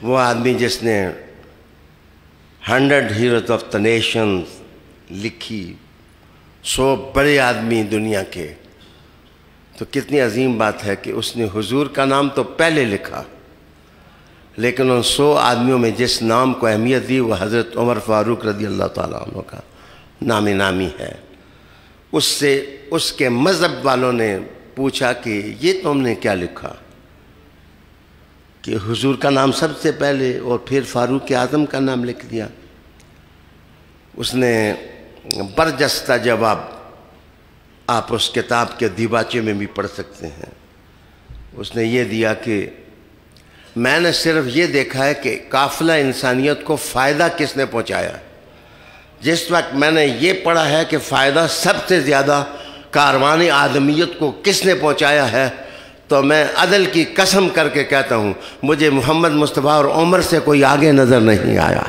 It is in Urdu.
وہ آدمی جس نے 100 ہیروز آف دا نیشنز لکھی، 100 بڑے آدمی دنیا کے، تو کتنی عظیم بات ہے کہ اس نے حضور کا نام تو پہلے لکھا، لیکن ان 100 آدمیوں میں جس نام کو اہمیت دی وہ حضرت عمر فاروق رضی اللہ تعالیٰ عنہ کا نام نامی ہے۔ اس سے اس کے مذہب والوں نے پوچھا کہ یہ تم نے کیا لکھا، کہ حضور کا نام سب سے پہلے اور پھر فاروق اعظم کا نام لکھ دیا۔ اس نے برجستہ جواب آپ اس کتاب کے دیباچے میں بھی پڑھ سکتے ہیں، اس نے یہ دیا کہ میں نے صرف یہ دیکھا ہے کہ قافلہ انسانیت کو فائدہ کس نے پہنچایا۔ جس وقت میں نے یہ پڑھا ہے کہ فائدہ سب سے زیادہ کاروان آدمیت کو کس نے پہنچایا ہے، تو میں عدل کی قسم کر کے کہتا ہوں مجھے محمد مصطفیٰ اور عمر سے کوئی آگے نظر نہیں آیا۔